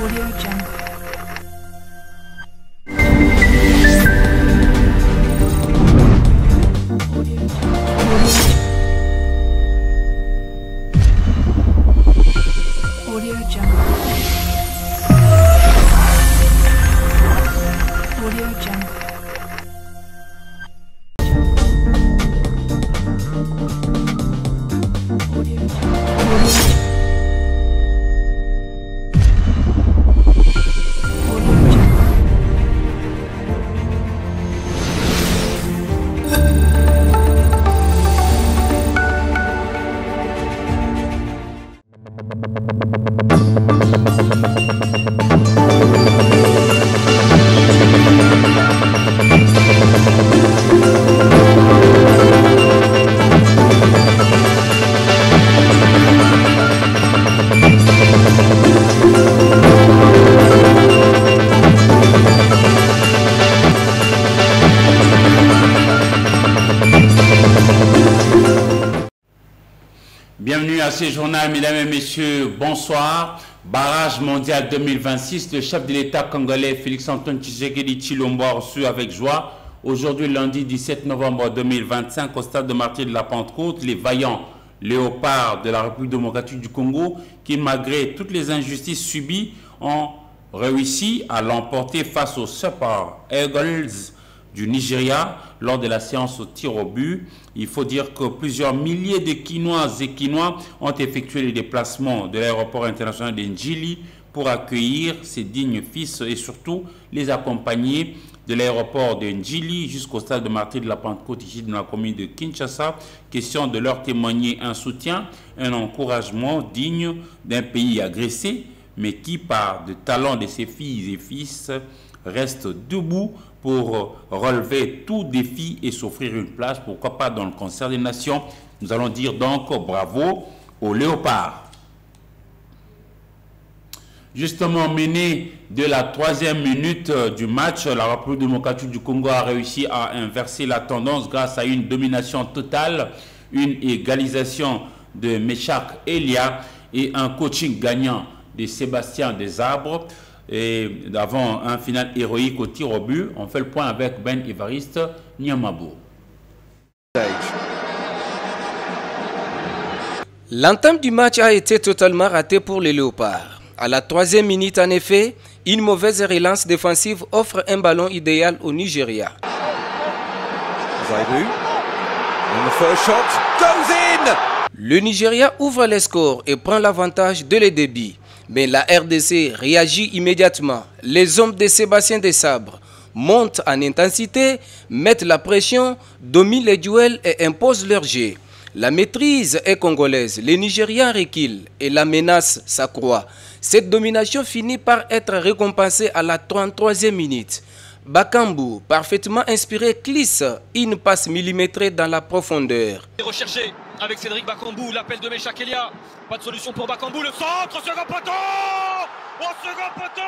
Audio Jungle. Audio Jungle. Audio Jungle. Bienvenue à ce journal, mesdames et messieurs, bonsoir. Barrage mondial 2026, le chef de l'État congolais Félix-Antoine Tshisekedi Tshilombo a reçu avec joie aujourd'hui lundi 17 novembre 2025 au stade de Martyrs de la Pentecôte les vaillants léopards de la République démocratique du Congo qui, malgré toutes les injustices subies, ont réussi à l'emporter face aux Super Eagles du Nigeria lors de la séance au tir au but. Il faut dire que plusieurs milliers de Quinoises et Quinois ont effectué les déplacements de l'aéroport international de Njili pour accueillir ces dignes fils et surtout les accompagner de l'aéroport de Njili jusqu'au stade de Martyrs de la Pentecôte ici dans la commune de Kinshasa. Question de leur témoigner un soutien, un encouragement digne d'un pays agressé, mais qui par le talent de ses filles et fils reste debout pour relever tout défi et s'offrir une place, pourquoi pas dans le concert des nations. Nous allons dire donc bravo aux léopards. Justement, mené de la 3e minute du match, la République démocratique du Congo a réussi à inverser la tendance grâce à une domination totale, une égalisation de Meshak Elia et un coaching gagnant de Sébastien Desarbres. Et avant un final héroïque au tir au but, on fait le point avec Ben Évariste Niamabo. L'entame du match a été totalement ratée pour les Léopards. À la 3e minute, en effet, une mauvaise relance défensive offre un ballon idéal au Nigeria. Le Nigeria ouvre les scores et prend l'avantage dès le début. Mais la RDC réagit immédiatement. Les hommes de Sébastien Desarbres montent en intensité, mettent la pression, dominent les duels et imposent leur jeu. La maîtrise est congolaise, les Nigériens reculent et la menace s'accroît. Cette domination finit par être récompensée à la 33e minute. Bakambu, parfaitement inspiré, glisse une passe millimétrée dans la profondeur. Recherché avec Cédric Bakambu, l'appel de Meshak Elia. Pas de solution pour Bakambu, le centre, second poteau. Au second poteau,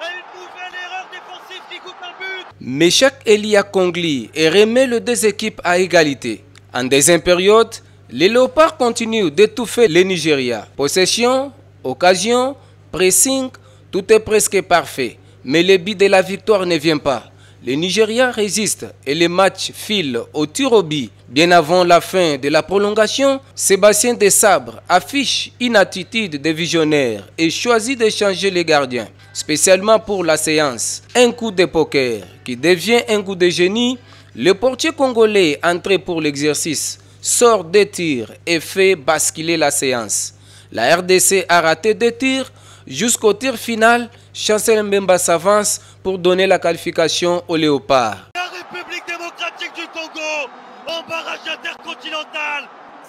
une nouvelle erreur défensive qui coupe un but. Meshak Elia Kongli et remet les deux équipes à égalité. En deuxième période, les Léopards continuent d'étouffer les Nigeria. Possession, occasion, pressing, tout est presque parfait. Mais le but de la victoire ne vient pas. Les Nigériens résistent et le match file au tir au but. Bien avant la fin de la prolongation, Sébastien Desarbres affiche une attitude de visionnaire et choisit de changer les gardiens, spécialement pour la séance. Un coup de poker qui devient un coup de génie. Le portier congolais entré pour l'exercice sort des tirs et fait basculer la séance. La RDC a raté 2 tirs jusqu'au tir final. Chancel Mbemba s'avance pour donner la qualification aux Léopards. La République démocratique du Congo en barrage intercontinental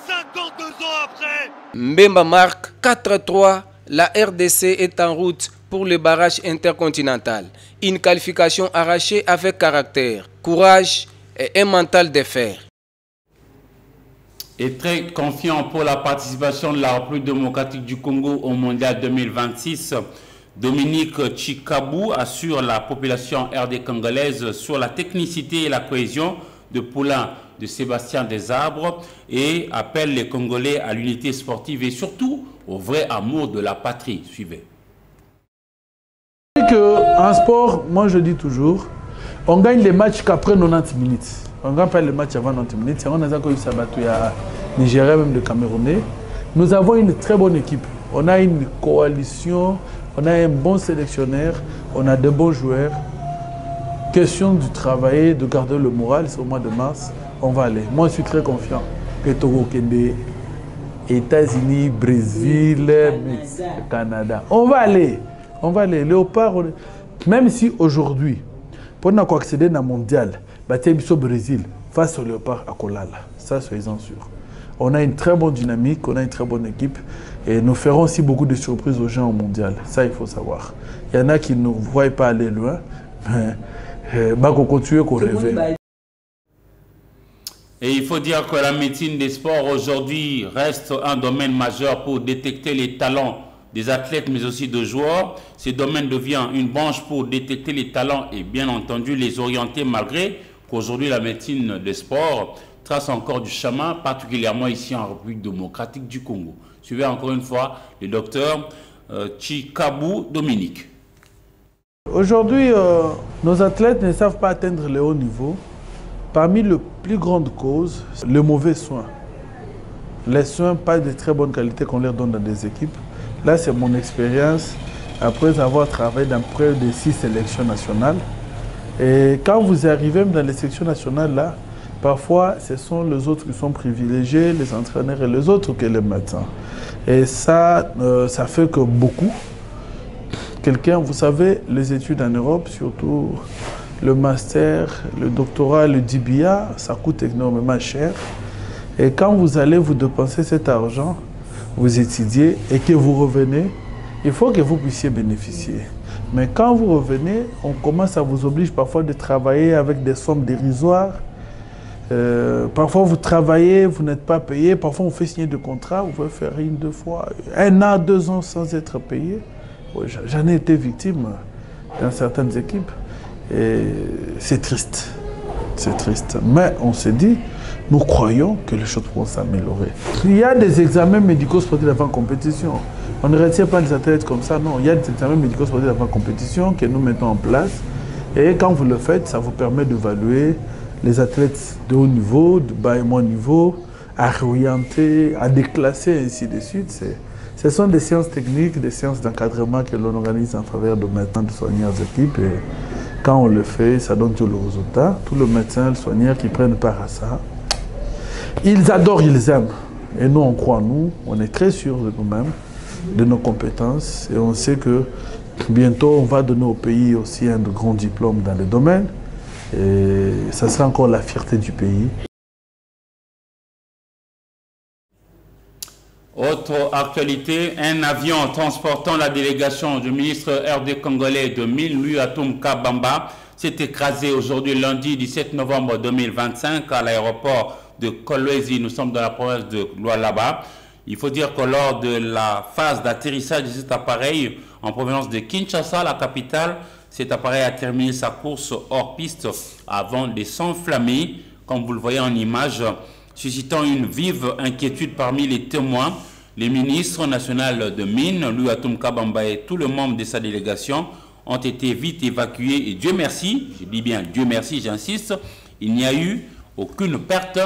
52 ans après. Mbemba marque 4-3. La RDC est en route pour le barrage intercontinental. Une qualification arrachée avec caractère, courage et un mental de fer. Et très confiant pour la participation de la République démocratique du Congo au Mondial 2026, Dominique Chikabou assure la population RD congolaise sur la technicité et la cohésion de poulain de Sébastien Desarbres et appelle les Congolais à l'unité sportive et surtout au vrai amour de la patrie. Suivez. En sport, moi je dis toujours, on gagne les matchs qu'après 90 minutes. On ne gagne pas les matchs avant 90 minutes. On a eu Sabatou à Nigeria, même le Camerounais. Nous avons une très bonne équipe. On a une coalition, on a un bon sélectionneur, on a de bons joueurs. Question de travailler, de garder le moral, c'est au mois de mars, on va aller. Moi, je suis très confiant que Togo, Kende, États-Unis, Brésil, Canada. On va aller. On va aller. Léopard, même si aujourd'hui, pour nous accéder à la mondiale, au Brésil, face au Léopard à Kolala. Ça, soyez-en sûrs. On a une très bonne dynamique, on a une très bonne équipe et nous ferons aussi beaucoup de surprises aux gens au mondial. Ça, il faut savoir. Il y en a qui ne voient pas aller loin, mais on continue qu'on rêve. Et il faut dire que la médecine des sports aujourd'hui reste un domaine majeur pour détecter les talents des athlètes mais aussi de joueurs. Ce domaine devient une branche pour détecter les talents et bien entendu les orienter malgré qu'aujourd'hui la médecine des sports trace encore du chemin, particulièrement ici en République démocratique du Congo. Suivez encore une fois le docteur Chikabou Dominique. Aujourd'hui, nos athlètes ne savent pas atteindre le haut niveau. Parmi les plus grandes causes, le mauvais soin. Les soins pas de très bonne qualité qu'on leur donne dans des équipes. Là, c'est mon expérience après avoir travaillé dans près de 6 sélections nationales. Et quand vous arrivez dans les sélections nationales, là, parfois, ce sont les autres qui sont privilégiés, les entraîneurs et les autres que les médecins. Et ça, ça fait que beaucoup, vous savez, les études en Europe, surtout le master, le doctorat, le DBA, ça coûte énormément cher. Et quand vous allez vous dépenser cet argent, vous étudiez et que vous revenez, il faut que vous puissiez bénéficier. Mais quand vous revenez, on commence à vous obliger parfois de travailler avec des sommes dérisoires. Parfois vous travaillez, vous n'êtes pas payé. Parfois on fait signer de contrat, vous pouvez faire 1, 2 fois, 1 an, 2 ans sans être payé. J'en ai été victime dans certaines équipes. Et c'est triste. C'est triste. Mais on s'est dit, nous croyons que les choses pourront s'améliorer. Il y a des examens médicaux sportifs avant compétition. On ne retient pas les athlètes comme ça, non. Il y a des examens médicaux sportifs avant compétition que nous mettons en place. Et quand vous le faites, ça vous permet d'évaluer les athlètes de haut niveau, de bas et moins niveau, à réorienter, à déclasser, et ainsi de suite. Ce sont des séances techniques, des séances d'encadrement que l'on organise en faveur de médecins, de soigneurs d'équipe. Et quand on le fait, ça donne tout le résultat. Tous les médecins, les soigneurs qui prennent part à ça, ils adorent, ils aiment. Et nous, on croit en nous, on est très sûrs de nous-mêmes, de nos compétences. Et on sait que bientôt, on va donner au pays aussi un de grands diplômes dans le domaine. Et ça sera encore la fierté du pays. Autre actualité, un avion transportant la délégation du ministre RD congolais de Mines, Luatum Kabamba, s'est écrasé aujourd'hui lundi 17 novembre 2025 à l'aéroport de Kolwezi. Nous sommes dans la province de Lualaba. Il faut dire que lors de la phase d'atterrissage de cet appareil en provenance de Kinshasa, la capitale, cet appareil a terminé sa course hors piste avant de s'enflammer, comme vous le voyez en image, suscitant une vive inquiétude parmi les témoins. Les ministres nationaux de Mines, Luatum Kabamba et tous les membres de sa délégation ont été vite évacués et Dieu merci, je dis bien Dieu merci, j'insiste, il n'y a eu aucune perte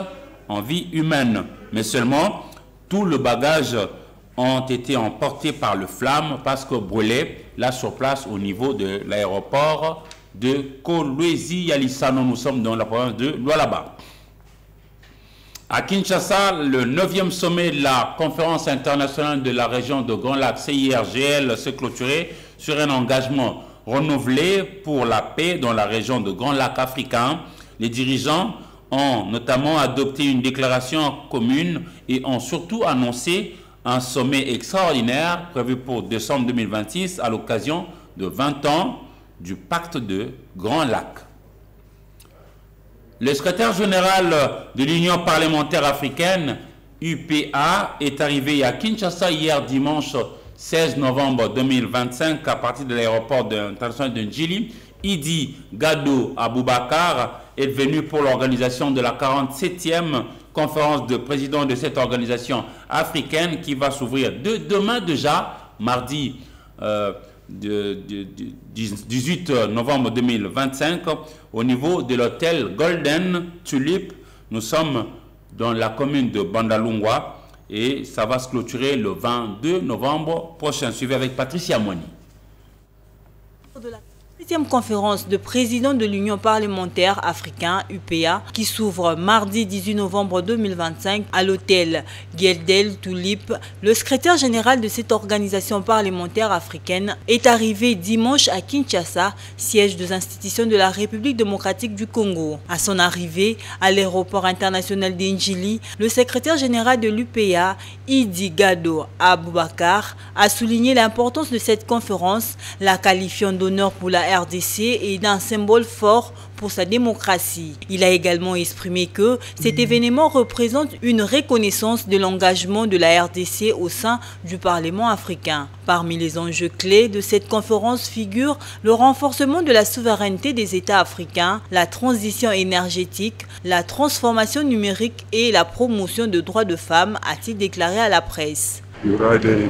en vie humaine, mais seulement tout le bagage ont été emportés par le flamme parce que brûlait là sur place au niveau de l'aéroport de Kolwezi-Yalisano. Nous sommes dans la province de Lualaba. À Kinshasa, le 9e sommet de la conférence internationale de la région de Grand Lac CIRGL s'est clôturé sur un engagement renouvelé pour la paix dans la région de Grand Lac africain. Les dirigeants ont notamment adopté une déclaration commune et ont surtout annoncé un sommet extraordinaire prévu pour décembre 2026 à l'occasion de 20 ans du pacte de Grand Lac. Le secrétaire général de l'Union parlementaire africaine, UPA, est arrivé à Kinshasa hier dimanche 16 novembre 2025 à partir de l'aéroport international de Njili. Idi Gado Aboubakar est venu pour l'organisation de la 47e conférence de présidents de cette organisation africaine qui va s'ouvrir demain déjà, mardi 18 novembre 2025 au niveau de l'hôtel Golden Tulip. Nous sommes dans la commune de Bandalungwa et ça va se clôturer le 22 novembre prochain. Suivi avec Patricia Moni. De la 7e conférence de présidents de l'Union parlementaire africaine UPA qui s'ouvre mardi 18 novembre 2025 à l'hôtel Golden Tulip. Le secrétaire général de cette organisation parlementaire africaine est arrivé dimanche à Kinshasa, siège des institutions de la République démocratique du Congo. À son arrivée à l'aéroport international d'Injili, le secrétaire général de l'UPA, Idi Gado Aboubakar, a souligné l'importance de cette conférence, la qualifiant d'honneur pour la RDC et d'un symbole fort pour sa démocratie. Il a également exprimé que cet événement représente une reconnaissance de l'engagement de la RDC au sein du Parlement africain. Parmi les enjeux clés de cette conférence figurent le renforcement de la souveraineté des États africains, la transition énergétique, la transformation numérique et la promotion des droits de femmes, a-t-il déclaré à la presse. Il y aura des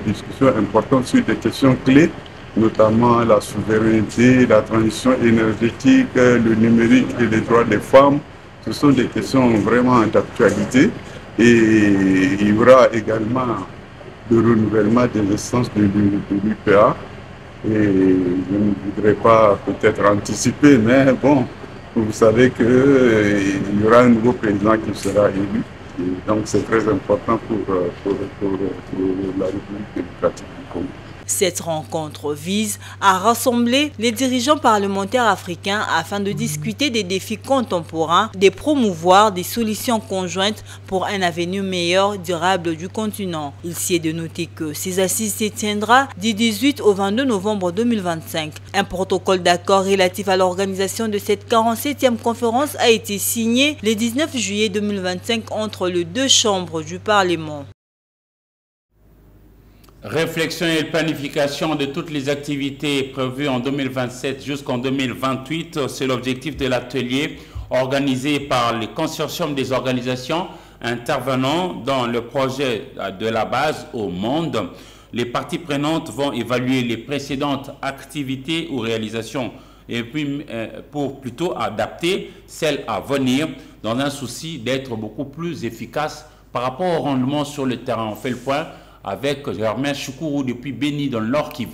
discussions importantes sur des questions clés, notamment la souveraineté, la transition énergétique, le numérique et les droits des femmes. Ce sont des questions vraiment d'actualité. Et il y aura également le renouvellement des instances de l'UPA. Et je ne voudrais pas peut-être anticiper, mais bon, vous savez qu'il y aura un nouveau président qui sera élu. Et donc c'est très important pour la République démocratique du Congo. Cette rencontre vise à rassembler les dirigeants parlementaires africains afin de discuter des défis contemporains, de promouvoir des solutions conjointes pour un avenir meilleur, durable du continent. Il s'y est de noter que ces assises se tiendra du 18 au 22 novembre 2025. Un protocole d'accord relatif à l'organisation de cette 47e conférence a été signé le 19 juillet 2025 entre les deux chambres du Parlement. Réflexion et planification de toutes les activités prévues en 2027 jusqu'en 2028, c'est l'objectif de l'atelier organisé par le consortium des organisations intervenant dans le projet de la base au monde. Les parties prenantes vont évaluer les précédentes activités ou réalisations et puis pour plutôt adapter celles à venir dans un souci d'être beaucoup plus efficace par rapport au rendement sur le terrain. On fait le point avec Germain Choukourou depuis Béni dans le Nord Kivu.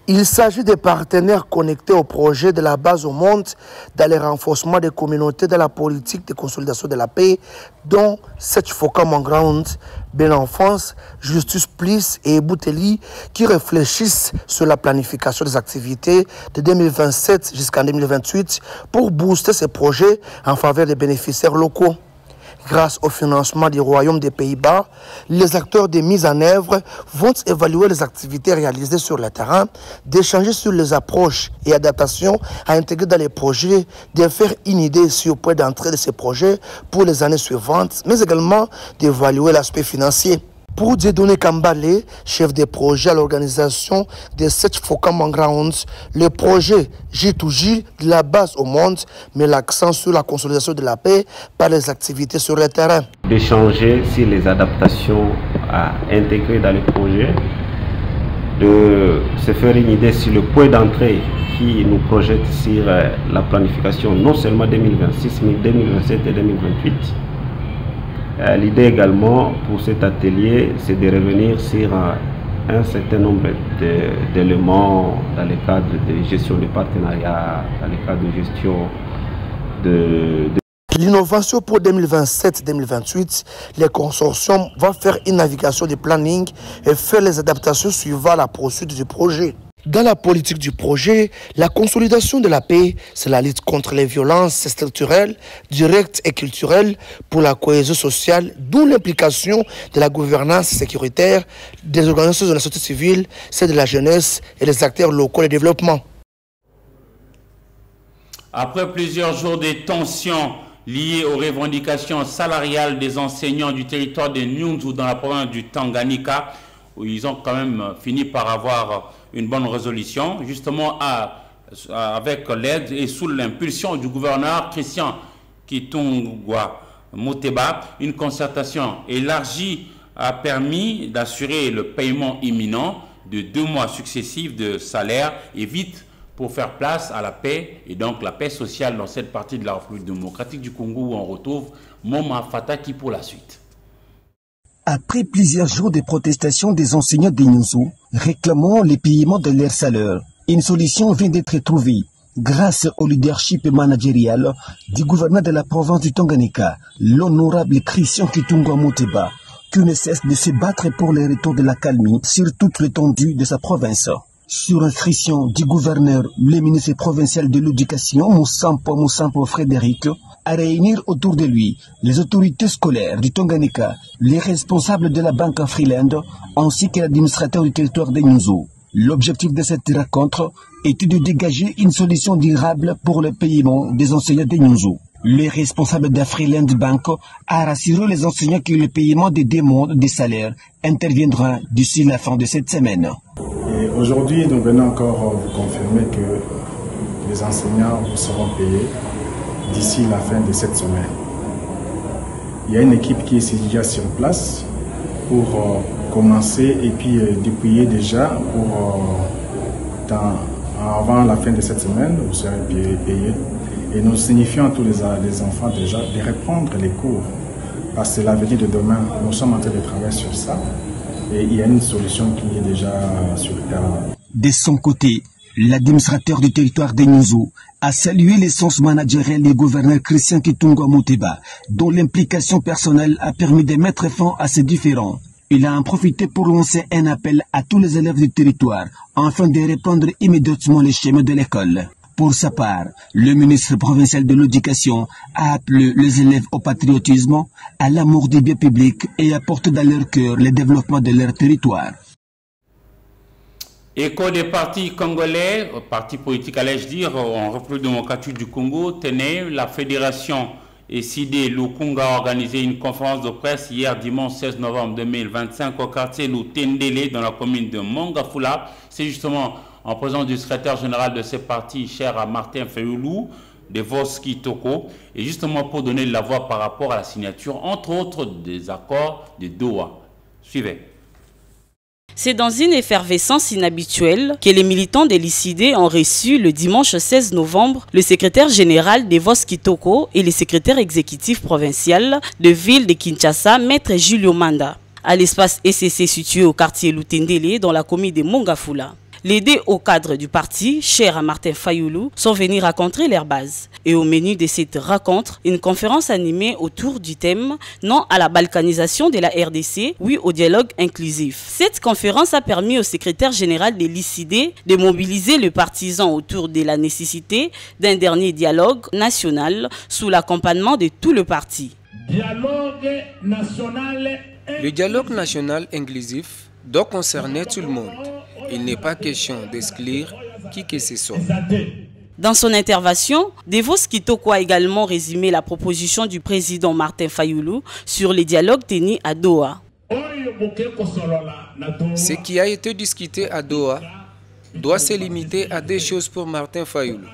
Il s'agit des partenaires connectés au projet de la base au monde dans le renforcement des communautés de la politique de consolidation de la paix, dont Search for Common Ground, Benenfance, Justice Plus et Bouteli, qui réfléchissent sur la planification des activités de 2027 jusqu'en 2028 pour booster ces projets en faveur des bénéficiaires locaux. Grâce au financement du Royaume des Pays-Bas, les acteurs de mise en œuvre vont évaluer les activités réalisées sur le terrain, d'échanger sur les approches et adaptations à intégrer dans les projets, de faire une idée sur le point d'entrée de ces projets pour les années suivantes, mais également d'évaluer l'aspect financier. Pour Dieudonné Kambale, chef de projet à l'organisation de Search for Common Grounds, le projet J2J de la base au monde met l'accent sur la consolidation de la paix par les activités sur le terrain. D'échanger sur les adaptations à intégrer dans le projet, de se faire une idée sur le point d'entrée qui nous projette sur la planification non seulement 2026 mais 2027 et 2028. L'idée également pour cet atelier, c'est de revenir sur un certain nombre d'éléments dans le cadre de gestion de partenariat, dans le cadre de gestion de... L'innovation pour 2027-2028, les consortiums vont faire une navigation de planning et faire les adaptations suivant la poursuite du projet. Dans la politique du projet, la consolidation de la paix, c'est la lutte contre les violences structurelles, directes et culturelles pour la cohésion sociale, d'où l'implication de la gouvernance sécuritaire, des organisations de la société civile, celle de la jeunesse et des acteurs locaux de développement. Après plusieurs jours de tensions liées aux revendications salariales des enseignants du territoire de Nyunzu dans la province du Tanganyika, où ils ont quand même fini par avoir une bonne résolution, justement avec l'aide et sous l'impulsion du gouverneur Christian Kitungwa Moteba, une concertation élargie a permis d'assurer le paiement imminent de 2 mois successifs de salaire et vite pour faire place à la paix et donc la paix sociale dans cette partie de la République démocratique du Congo où on retrouve Moma Fataki pour la suite. Après plusieurs jours de protestation des enseignants d'Inyuzu réclamant les paiements de leur salaire, une solution vient d'être trouvée grâce au leadership managérial du gouverneur de la province du Tanganyika, l'honorable Christian Kitungwa Muteba, qui ne cesse de se battre pour le retour de la calmie sur toute l'étendue de sa province. Sur instruction du gouverneur, le ministre provincial de l'éducation, Moussampo Frédéric, à réunir autour de lui les autorités scolaires du Tanganyika, les responsables de la Banque Afriland, ainsi que l'administrateur du territoire d'Inyuzu. L'objectif de cette rencontre était de dégager une solution durable pour le paiement des enseignants d'Inyuzu. Le responsable d'Afriland Bank a rassuré les enseignants que le paiement des demandes de salaire interviendra d'ici la fin de cette semaine. Aujourd'hui, nous venons encore vous confirmer que les enseignants seront payés d'ici la fin de cette semaine. Il y a une équipe qui est déjà sur place pour commencer et puis dépouiller déjà avant la fin de cette semaine, vous serez payés. Et nous signifions à tous les enfants déjà de reprendre les cours parce que l'avenir de demain, nous sommes en train de travailler sur ça et il y a une solution qui est déjà sur le terrain. De son côté, l'administrateur du territoire d'Inyuzu a salué l'essence managériale du gouverneur Christian Kitungwa Muteba, dont l'implication personnelle a permis de mettre fin à ces différends. Il a en profité pour lancer un appel à tous les élèves du territoire afin de répondre immédiatement les schémas de l'école. Pour sa part, le ministre provincial de l'éducation a appelé les élèves au patriotisme, à l'amour des biens publics et à porter dans leur cœur le développement de leur territoire. Écho des partis congolais, partis politiques allais-je dire, en République démocratique du Congo, tenait la fédération SID Lukunga a organisé une conférence de presse hier dimanche 16 novembre 2025 au quartier Lutendele dans la commune de Mongafula. C'est justement en présence du secrétaire général de ce parti, cher à Martin Fayulu, de Voski Toko, et justement pour donner la voix par rapport à la signature, entre autres, des accords de Doha. Suivez. C'est dans une effervescence inhabituelle que les militants de l'ICD ont reçu le dimanche 16 novembre le secrétaire général de Voski Toko et le secrétaire exécutif provincial de ville de Kinshasa, maître Julio Manda, à l'espace SCC situé au quartier Lutendele dans la commune de Mongafula. Les deux hauts cadres du parti, chers à Martin Fayulu, sont venus raconter leur base. Et au menu de cette rencontre, une conférence animée autour du thème « Non à la balkanisation de la RDC, oui au dialogue inclusif ». Cette conférence a permis au secrétaire général de l'ICD de mobiliser les partisans autour de la nécessité d'un dernier dialogue national sous l'accompagnement de tout le parti. Le dialogue national inclusif doit concerner tout le monde. Il n'est pas question d'exclure qui que ce soit. Dans son intervention, Devos Kitoko a également résumé la proposition du président Martin Fayulu sur les dialogues tenus à Doha. Ce qui a été discuté à Doha doit se limiter à deux choses pour Martin Fayulu.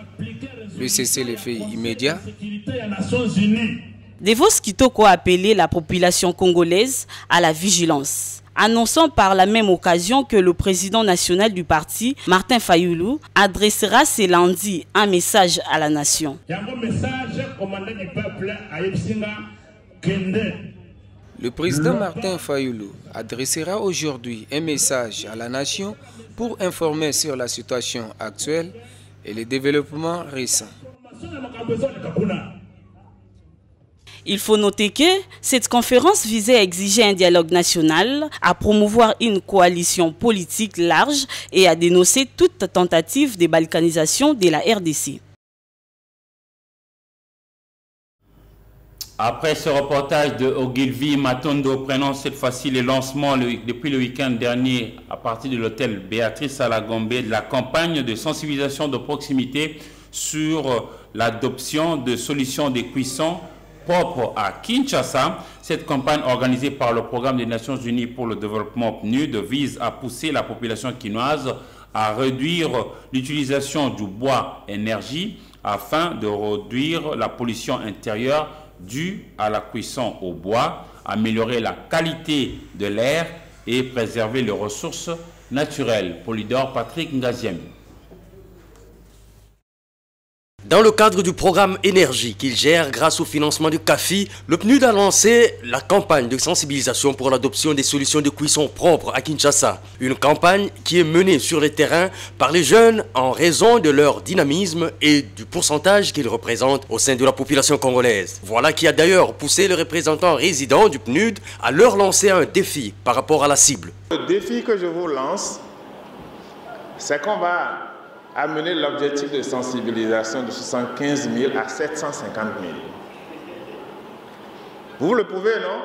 Le cessez-le-feu immédiat. Devos Kitoko a appelé la population congolaise à la vigilance, annonçant par la même occasion que le président national du parti, Martin Fayulu, adressera ce lundi un message à la nation. Le président Martin Fayulu adressera aujourd'hui un message à la nation pour informer sur la situation actuelle et les développements récents. Il faut noter que cette conférence visait à exiger un dialogue national, à promouvoir une coalition politique large et à dénoncer toute tentative de balkanisation de la RDC. Après ce reportage de Ogilvy Matondo prenant cette fois-ci le lancement depuis le week-end dernier à partir de l'hôtel Béatrice à la Gombe de la campagne de sensibilisation de proximité sur l'adoption de solutions de cuisson propres à Kinshasa. Cette campagne organisée par le Programme des Nations Unies pour le développement PNUD vise à pousser la population quinoise à réduire l'utilisation du bois énergie afin de réduire la pollution intérieure due à la cuisson au bois, améliorer la qualité de l'air et préserver les ressources naturelles. Polydor Patrick Ngaziem. Dans le cadre du programme Énergie qu'il gère grâce au financement du CAFI, le PNUD a lancé la campagne de sensibilisation pour l'adoption des solutions de cuisson propres à Kinshasa. Une campagne qui est menée sur le terrain par les jeunes en raison de leur dynamisme et du pourcentage qu'ils représentent au sein de la population congolaise. Voilà qui a d'ailleurs poussé le représentant résident du PNUD à leur lancer un défi par rapport à la cible. Le défi que je vous lance, c'est qu'on va amener l'objectif de sensibilisation de 75 000 à 750 000. Vous le pouvez, non?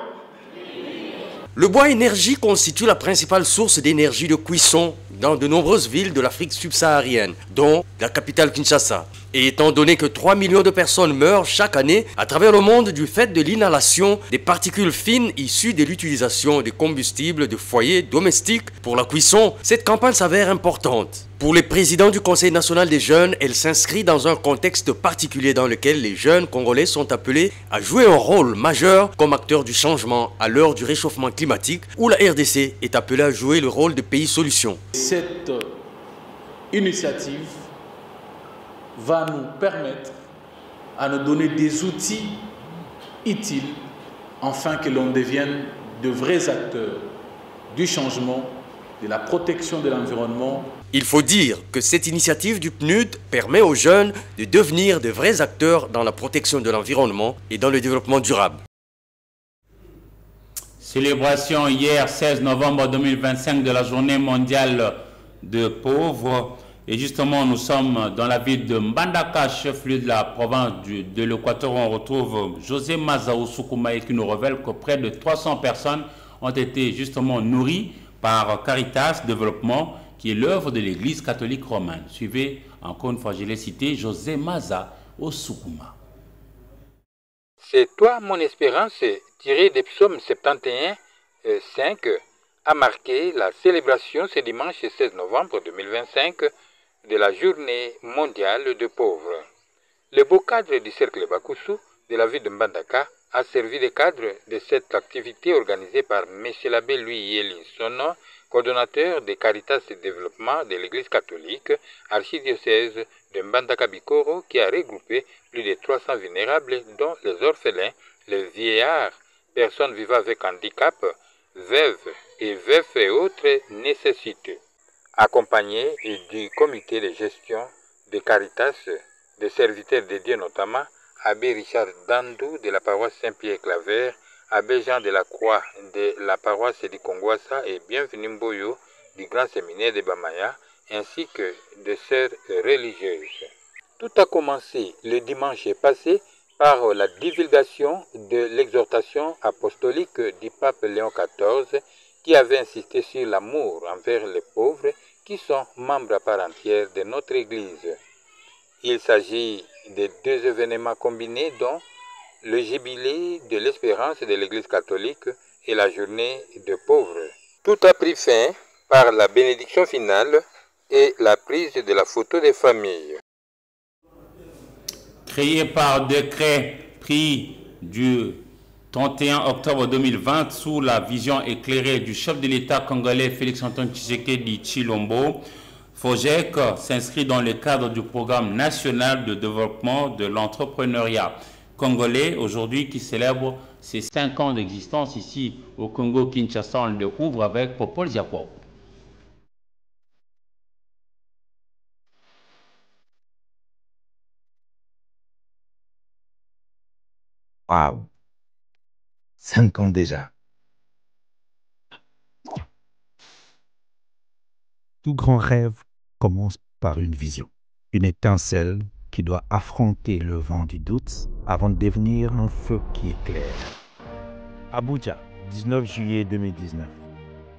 Le bois énergie constitue la principale source d'énergie de cuisson dans de nombreuses villes de l'Afrique subsaharienne, dont la capitale Kinshasa. Et étant donné que 3 millions de personnes meurent chaque année à travers le monde du fait de l'inhalation des particules fines issues de l'utilisation des combustibles de foyers domestiques pour la cuisson, cette campagne s'avère importante. Pour les présidents du Conseil national des jeunes, elle s'inscrit dans un contexte particulier dans lequel les jeunes congolais sont appelés à jouer un rôle majeur comme acteurs du changement à l'heure du réchauffement climatique, où la RDC est appelée à jouer le rôle de pays solution. Cette initiative va nous permettre à nous donner des outils utiles afin que l'on devienne de vrais acteurs du changement, de la protection de l'environnement. Il faut dire que cette initiative du PNUD permet aux jeunes de devenir de vrais acteurs dans la protection de l'environnement et dans le développement durable. Célébration hier 16 novembre 2025 de la journée mondiale de pauvres. Et justement, nous sommes dans la ville de Mbandaka, chef-lieu de la province de l'Équateur. On retrouve José Mazao Soukouma qui nous révèle que près de 300 personnes ont été justement nourries par Caritas Développement, qui est l'œuvre de l'Église catholique romaine. Suivez, encore une fois, je l'ai cité, José Mazao Soukouma. C'est toi mon espérance, tiré des psaumes 71, 5, a marqué la célébration ce dimanche 16 novembre 2025 de la journée mondiale de pauvres. Le beau cadre du cercle Bakusu de la ville de Mbandaka a servi de cadre de cette activité organisée par M. l'abbé Louis Elinson, coordonnateur de Caritas et Développement de l'Église catholique, archidiocèse de Mbandaka-Bikoro, qui a regroupé plus de 300 vulnérables, dont les orphelins, les vieillards, personnes vivant avec handicap, veuves et autres nécessités. Accompagné du comité de gestion de Caritas, des serviteurs dédiés notamment, Abbé Richard Dandou de la paroisse Saint-Pierre-Claver, Abbé Jean de la Croix de la paroisse du Kongwasa et Bienvenue Mboyo du Grand Séminaire de Bamaya, ainsi que de sœurs religieuses. Tout a commencé le dimanche passé par la divulgation de l'exhortation apostolique du pape Léon XIV qui avait insisté sur l'amour envers les pauvres qui sont membres à part entière de notre Église. Il s'agit de deux événements combinés dont le jubilé de l'espérance de l'Église catholique et la journée de pauvres. Tout a pris fin par la bénédiction finale et la prise de la photo des familles. Créé par décret pris du 31 octobre 2020 sous la vision éclairée du chef de l'État congolais Félix-Antoine Tshisekedi Tshilombo, FOGEC s'inscrit dans le cadre du programme national de développement de l'entrepreneuriat congolais, aujourd'hui qui célèbre ses 5 ans d'existence ici au Congo-Kinshasa. On le découvre avec Popol Ziakwa. Waouh, 5 ans déjà. Tout grand rêve commence par une vision, une étincelle qui doit affronter le vent du doute avant de devenir un feu qui éclaire. Abuja, 19 juillet 2019.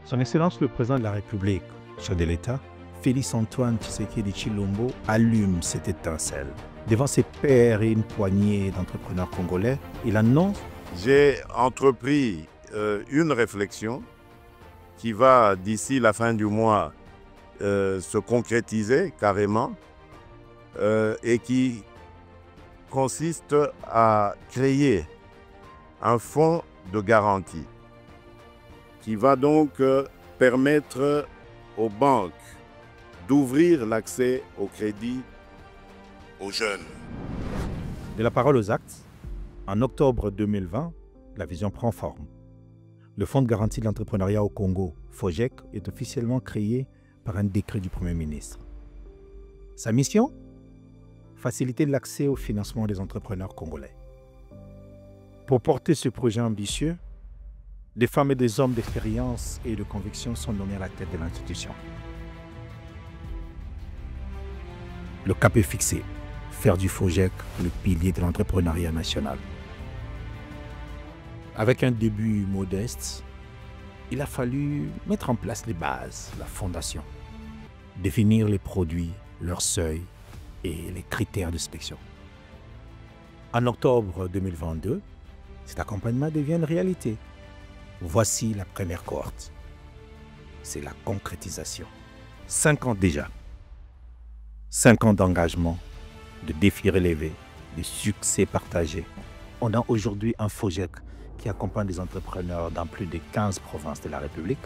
Son Excellence le Président de la République, chef de l'État, Félix-Antoine Tshisekedi Tshilombo allume cette étincelle. Devant ses pairs et une poignée d'entrepreneurs congolais, il annonce: j'ai entrepris une réflexion qui va, d'ici la fin du mois, se concrétiser carrément et qui consiste à créer un fonds de garantie qui va donc permettre aux banques d'ouvrir l'accès au crédit aux jeunes. De la parole aux actes, en octobre 2020, la vision prend forme. Le Fonds de garantie de l'entrepreneuriat au Congo, FOGEC, est officiellement créé par un décret du Premier ministre. Sa mission ? Faciliter l'accès au financement des entrepreneurs congolais. Pour porter ce projet ambitieux, des femmes et des hommes d'expérience et de conviction sont nommés à la tête de l'institution. Le cap est fixé, faire du FOGEC le pilier de l'entrepreneuriat national. Avec un début modeste, il a fallu mettre en place les bases, la fondation, définir les produits, leurs seuils et les critères de sélection. En octobre 2022, cet accompagnement devient une réalité. Voici la première cohorte. C'est la concrétisation. 5 ans déjà. 5 ans d'engagement, de défis relevés, de succès partagés. On a aujourd'hui un FOGEC qui accompagne des entrepreneurs dans plus de 15 provinces de la République.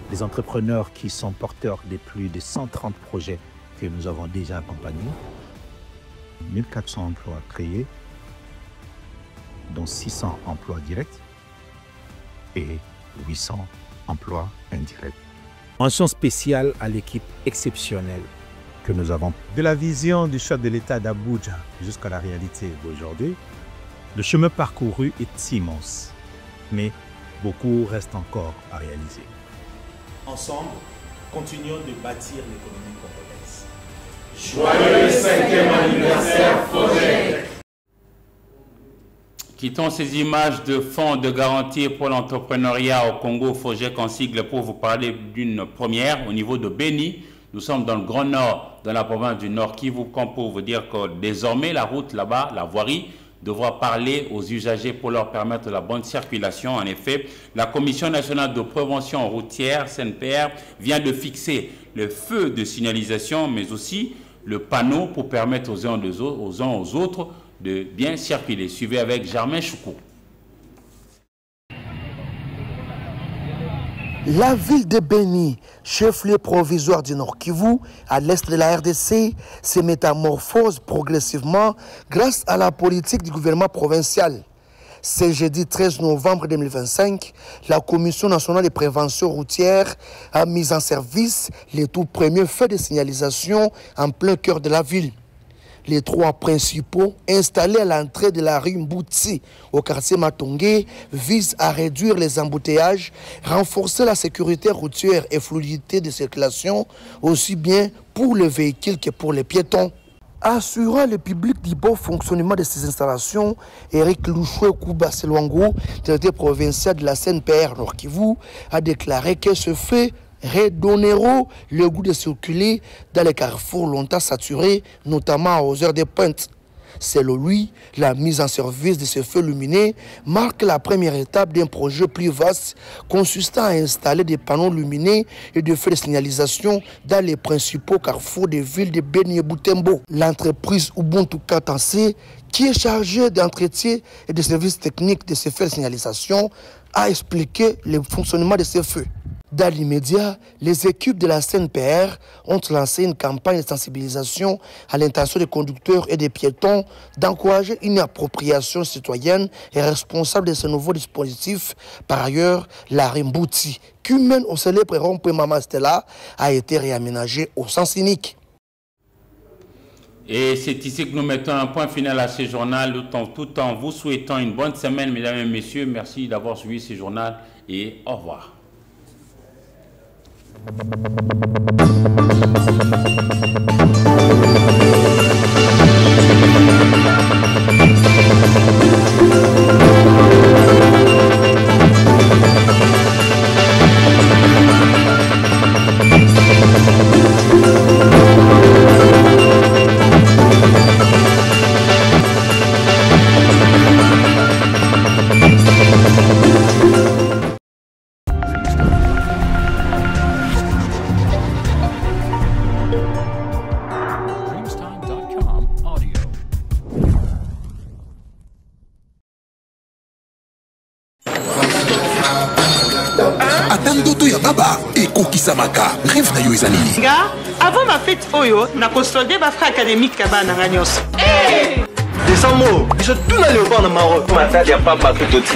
Des entrepreneurs qui sont porteurs de plus de 130 projets que nous avons déjà accompagnés. 1400 emplois créés, dont 600 emplois directs et 800 emplois indirects. Mention spéciale à l'équipe exceptionnelle que nous avons. De la vision du chef de l'État d'Abuja jusqu'à la réalité d'aujourd'hui, le chemin parcouru est immense, mais beaucoup reste encore à réaliser. Ensemble, continuons de bâtir l'économie congolaise. Joyeux 5e anniversaire FOGEC. Quittons ces images de fonds de garantie pour l'entrepreneuriat au Congo, FOGEC en sigle, pour vous parler d'une première au niveau de Beni. Nous sommes dans le Grand Nord, dans la province du Nord Kivu, pour vous dire que désormais la route là-bas, la voirie, devra parler aux usagers pour leur permettre la bonne circulation. En effet, la Commission nationale de prévention routière, CNPR, vient de fixer le feu de signalisation, mais aussi le panneau pour permettre aux uns aux autres de bien circuler. Suivez avec Germain Choukou. La ville de Beni, chef-lieu provisoire du Nord Kivu, à l'est de la RDC, se métamorphose progressivement grâce à la politique du gouvernement provincial. Ce jeudi 13 novembre 2025, la Commission nationale de prévention routière a mis en service les tout premiers feux de signalisation en plein cœur de la ville. Les 3 principaux, installés à l'entrée de la rue Mbouti au quartier Matongé, visent à réduire les embouteillages, renforcer la sécurité routière et fluidité de circulation, aussi bien pour les véhicules que pour les piétons. Assurant le public du bon fonctionnement de ces installations, Eric Louchoué Kouba Selwango, directeur provincial de la CNPR Nord Kivu, a déclaré que ce fait redonneront le goût de circuler dans les carrefours longtemps saturés, notamment aux heures de pointe. Selon lui, la mise en service de ce feu lumineux marque la première étape d'un projet plus vaste consistant à installer des panneaux lumineux et de feux de signalisation dans les principaux carrefours des villes de Beni et Butembo. L'entreprise Ubuntu Katanse, qui est chargée d'entretien et de services techniques de ces feux de signalisation, a expliqué le fonctionnement de ces feux. Dans l'immédiat, les équipes de la CNPR ont lancé une campagne de sensibilisation à l'intention des conducteurs et des piétons d'encourager une appropriation citoyenne et responsable de ce nouveau dispositif. Par ailleurs, la rue Mbouti, qui mène au célèbre rond-point Mama Stella, a été réaménagée au sens unique. Et c'est ici que nous mettons un point final à ce journal, tout en vous souhaitant une bonne semaine, mesdames et messieurs. Merci d'avoir suivi ce journal et au revoir. ya baba ekokisamaka rêve na yo eza nini nga avant ma fête oyo na consolder ba frère académique ka bana nga nyonso Des mots, je tourne à Léopard dans Maroc. Matadi a pas battu de tika